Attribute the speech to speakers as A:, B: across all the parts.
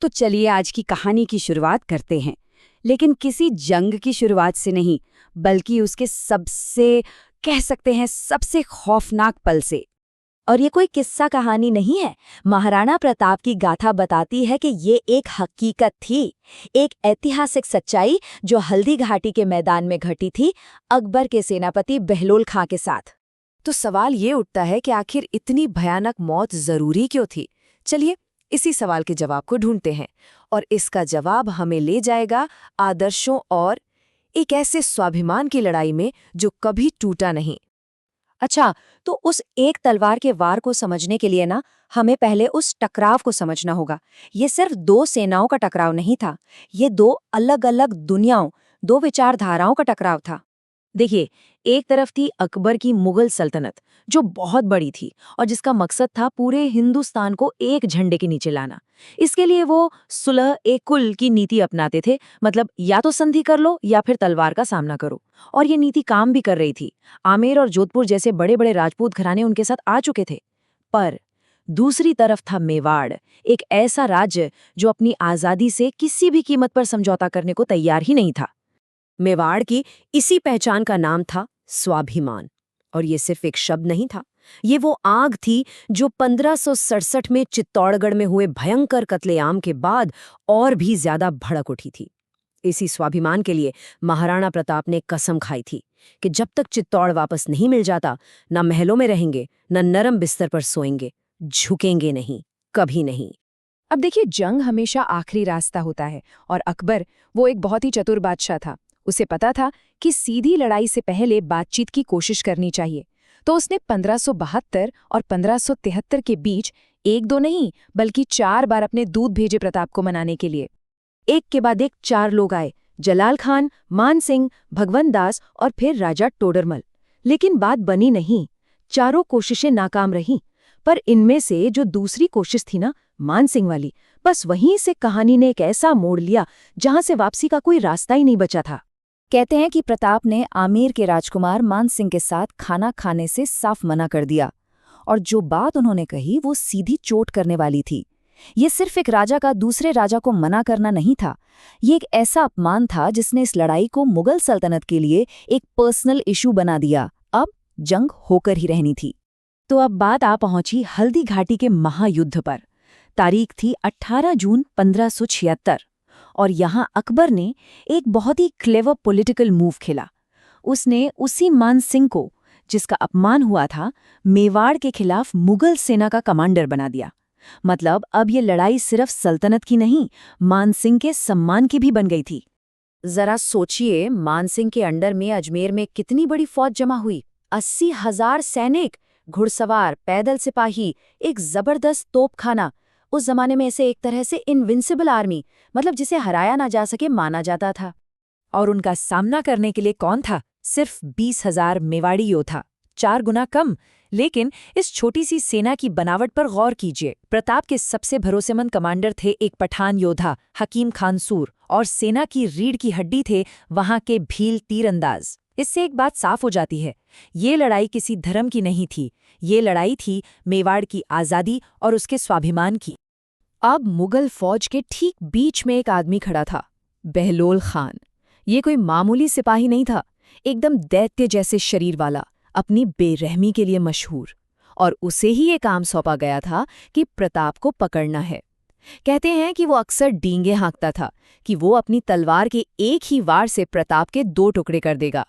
A: तो चलिए आज की कहानी की शुरुआत करते हैं, लेकिन किसी जंग की शुरुआत से नहीं, बल्कि उसके सबसे कह सकते हैं सबसे खौफनाक पल से।
B: और ये कोई किस्सा कहानी नहीं है। महाराणा प्रताप की गाथा बताती है कि ये एक हकीकत थी, एक ऐतिहासिक सच्चाई जो हल्दी घाटी के मैदान में घटी थी, अकबर के सेनापति बहलोल खां के साथ।
C: तो सवाल ये उठता है कि आखिर इतनी भयानक मौत जरूरी क्यों थी। चलिए इसी सवाल के जवाब को ढूंढते हैं, और इसका जवाब हमें ले जाएगा आदर्शों और एक ऐसे स्वाभिमान की लड़ाई में जो कभी टूटा नहीं।
B: अच्छा, तो उस एक तलवार के वार को समझने के लिए ना हमें पहले उस टकराव को समझना होगा। ये सिर्फ दो सेनाओं का टकराव नहीं था, ये दो अलग अलग दुनियाओं, दो विचारधाराओं का टकराव था।
C: देखिए, एक तरफ थी अकबर की मुगल सल्तनत, जो बहुत बड़ी थी और जिसका मकसद था पूरे हिंदुस्तान को एक झंडे के नीचे लाना। इसके लिए वो सुलह ए कुल की नीति अपनाते थे, मतलब या तो संधि कर लो या फिर तलवार का सामना करो। और ये नीति काम भी कर रही थी। आमेर और जोधपुर जैसे बड़े बड़े राजपूत घराने उनके साथ आ चुके थे। पर दूसरी तरफ था मेवाड़, एक ऐसा राज्य जो अपनी आज़ादी से किसी भी कीमत पर समझौता करने को तैयार ही नहीं था। मेवाड़ की इसी पहचान का नाम था स्वाभिमान। और ये सिर्फ एक शब्द नहीं था, ये वो आग थी जो 1567 में चित्तौड़गढ़ में हुए भयंकर कत्लेआम के बाद और भी ज्यादा भड़क उठी थी। इसी स्वाभिमान के लिए महाराणा प्रताप ने कसम खाई थी कि जब तक चित्तौड़ वापस नहीं मिल जाता, न महलों में रहेंगे, न नरम बिस्तर पर सोएंगे, झुकेंगे नहीं, कभी नहीं।
D: अब देखिए, जंग हमेशा आखिरी रास्ता होता है, और अकबर वो एक बहुत ही चतुर बादशाह था। उसे पता था कि सीधी लड़ाई से पहले बातचीत की कोशिश करनी चाहिए। तो उसने 1572 और 1573 के बीच एक दो नहीं बल्कि 4 बार अपने दूत भेजे प्रताप को मनाने के लिए।
C: एक के बाद एक 4 लोग आए, जलाल खान, मान सिंह, भगवंत दास और फिर राजा टोडरमल। लेकिन बात बनी नहीं, चारों कोशिशें नाकाम रहीं। पर इनमें से जो दूसरी कोशिश थी ना, मान सिंह वाली, बस वहीं से कहानी ने एक ऐसा मोड़ लिया जहां से वापसी का कोई रास्ता ही नहीं बचा था।
B: कहते हैं कि प्रताप ने आमेर के राजकुमार मान सिंह के साथ खाना खाने से साफ मना कर दिया, और जो बात उन्होंने कही वो सीधी चोट करने वाली थी। ये सिर्फ एक राजा का दूसरे राजा को मना करना नहीं था, ये एक ऐसा अपमान था जिसने इस लड़ाई को मुगल सल्तनत के लिए एक पर्सनल इशू बना दिया। अब जंग होकर ही रहनी थी।
C: तो अब बात आ पहुंची हल्दी घाटी के महायुद्ध पर। तारीख थी 18 जून 1576, और यहाँ अकबर ने एक बहुत ही क्लेवर पॉलिटिकल मूव खेला। उसने उसी मान सिंह को, जिसका अपमान हुआ था, मेवाड़ के खिलाफ मुगल सेना का कमांडर बना दिया। मतलब अब ये लड़ाई सिर्फ सल्तनत की नहीं, मान सिंह के सम्मान की भी बन गई थी। जरा सोचिए, मान सिंह के अंडर में अजमेर में कितनी बड़ी फौज जमा हुई। 80,000 सैनिक, घुड़सवार, पैदल सिपाही, एक जबरदस्त तोपखाना। उस जमाने में ऐसे एक तरह से इनविंसिबल आर्मी, मतलब जिसे हराया ना जा सके, माना जाता था।
D: और उनका सामना करने के लिए कौन था? सिर्फ 20,000 मेवाड़ी योद्धा, 4 गुना कम। लेकिन इस छोटी सी सेना की बनावट पर गौर कीजिए। प्रताप के सबसे भरोसेमंद कमांडर थे एक पठान योद्धा हकीम खानसूर, और सेना की रीढ़ की हड्डी थे वहां के भील तीरंदाज। इससे एक बात साफ हो जाती है, ये लड़ाई किसी धर्म की नहीं थी, ये लड़ाई थी मेवाड़ की आज़ादी और उसके स्वाभिमान की। अब मुगल फौज के ठीक बीच में एक आदमी खड़ा था, बहलोल खान। ये कोई मामूली सिपाही नहीं था, एकदम दैत्य जैसे शरीर वाला, अपनी बेरहमी के लिए मशहूर। और उसे ही ये काम सौंपा गया था कि प्रताप को पकड़ना है। कहते हैं कि वो अक्सर डींगे हाँकता था कि वो अपनी तलवार के एक ही वार से प्रताप के 2 टुकड़े कर देगा।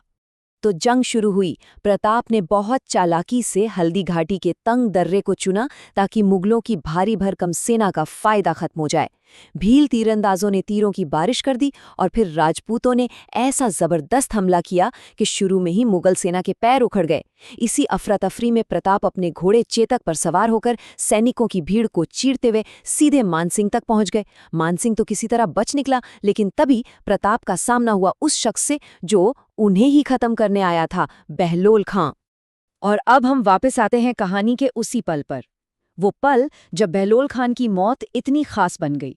D: तो जंग शुरू हुई। प्रताप ने बहुत चालाकी से हल्दी घाटी के तंग दर्रे को चुना ताकि मुगलों की भारी भरकम सेना का फायदा खत्म हो जाए। भील तीरंदाजों ने तीरों की बारिश कर दी, और फिर राजपूतों ने ऐसा जबरदस्त हमला किया कि शुरू में ही मुगल सेना के पैर उखड़ गए। इसी अफरा तफरी में प्रताप अपने घोड़े चेतक पर सवार होकर सैनिकों की भीड़ को चीरते हुए सीधे मानसिंह तक पहुंच गए। मानसिंह तो किसी तरह बच निकला, लेकिन तभी प्रताप का सामना हुआ उस शख्स से जो उन्हें ही खत्म करने आया था, बहलोल खां। और अब हम वापस आते हैं कहानी के उसी पल पर, वो पल जब बहलोल खान की मौत इतनी खास बन गई।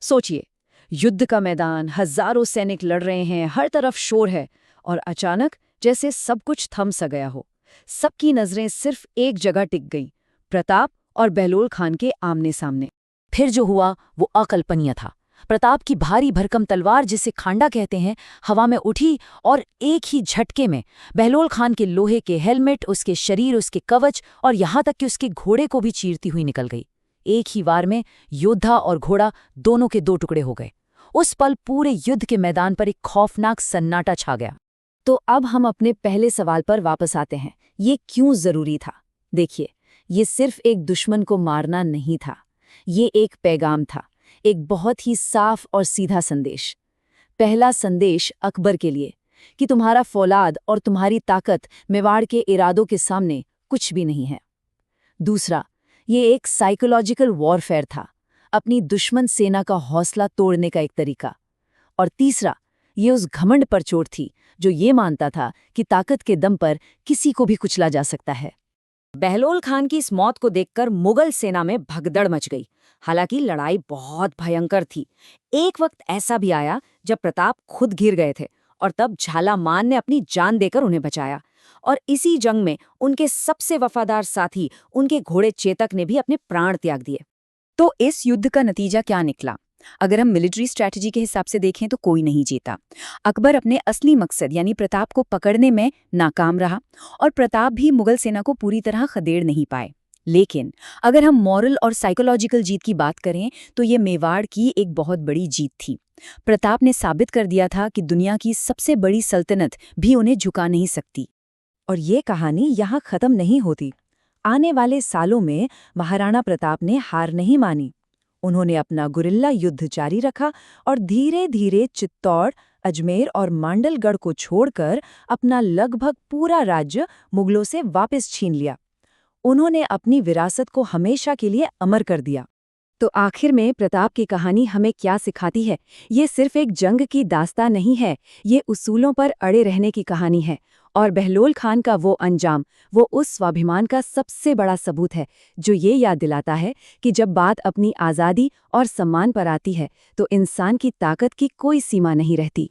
D: सोचिए, युद्ध का मैदान, हजारों सैनिक लड़ रहे हैं, हर तरफ शोर है, और अचानक जैसे सब कुछ थम सा गया हो। सबकी नजरें सिर्फ एक जगह टिक गईं, प्रताप और बहलोल खान के आमने सामने।
C: फिर जो हुआ वो अकल्पनीय था। प्रताप की भारी भरकम तलवार, जिसे खांडा कहते हैं, हवा में उठी और एक ही झटके में बहलोल खान के लोहे के हेलमेट, उसके शरीर, उसके कवच और यहाँ तक कि उसके घोड़े को भी चीरती हुई निकल गई। एक ही वार में योद्धा और घोड़ा दोनों के 2 टुकड़े हो गए। उस पल पूरे युद्ध के मैदान पर एक खौफनाक सन्नाटा छा गया।
B: तो अब हम अपने पहले सवाल पर वापस आते हैं, ये क्यों जरूरी था? देखिए, ये सिर्फ एक दुश्मन को मारना नहीं था, ये एक पैगाम था, एक बहुत ही साफ और सीधा संदेश। पहला संदेश अकबर के लिए कि तुम्हारा फौलाद और तुम्हारी ताकत मेवाड़ के इरादों के सामने कुछ भी नहीं है। दूसरा, ये एक साइकोलॉजिकल वॉरफेयर था, अपनी दुश्मन सेना का हौसला तोड़ने का एक तरीका। और तीसरा, ये उस घमंड पर चोट थी जो ये मानता था कि ताकत के दम पर किसी को भी कुचला जा सकता है।
A: बहलोल खान की इस मौत को देखकर मुगल सेना में भगदड़ मच गई। हालांकि लड़ाई बहुत भयंकर थी। एक वक्त ऐसा भी आया जब प्रताप खुद घिर गए थे और तब झालामान ने अपनी जान देकर उन्हें बचाया। और इसी जंग में उनके सबसे वफादार साथी, उनके घोड़े चेतक ने भी अपने प्राण त्याग दिए।
B: तो इस युद्ध का नतीजा क्या निकला? अगर हम मिलिट्री स्ट्रैटेजी के हिसाब से देखें तो कोई नहीं जीता। अकबर अपने असली मकसद यानी प्रताप को पकड़ने में नाकाम रहा और प्रताप भी मुगल सेना को पूरी तरह खदेड़ नहीं पाए। लेकिन अगर हम मॉरल और साइकोलॉजिकल जीत की बात करें तो ये मेवाड़ की एक बहुत बड़ी जीत थी। प्रताप ने साबित कर दिया था कि दुनिया की सबसे बड़ी सल्तनत भी उन्हें झुका नहीं सकती। और ये कहानी यहाँ खत्म नहीं होती। आने वाले सालों में महाराणा प्रताप ने हार नहीं मानी। उन्होंने अपना गुरिल्ला युद्ध जारी रखा और धीरे धीरे चित्तौड़, अजमेर और मांडलगढ़ को छोड़कर अपना लगभग पूरा राज्य मुगलों से वापस छीन लिया। उन्होंने अपनी विरासत को हमेशा के लिए अमर कर दिया। तो आखिर में प्रताप की कहानी हमें क्या सिखाती है? ये सिर्फ एक जंग की दास्तान नहीं है, ये उसूलों पर अड़े रहने की कहानी है। और बहलोल खान का वो अंजाम, वो उस स्वाभिमान का सबसे बड़ा सबूत है जो ये याद दिलाता है कि जब बात अपनी आज़ादी और सम्मान पर आती है तो इंसान की ताकत की कोई सीमा नहीं रहती।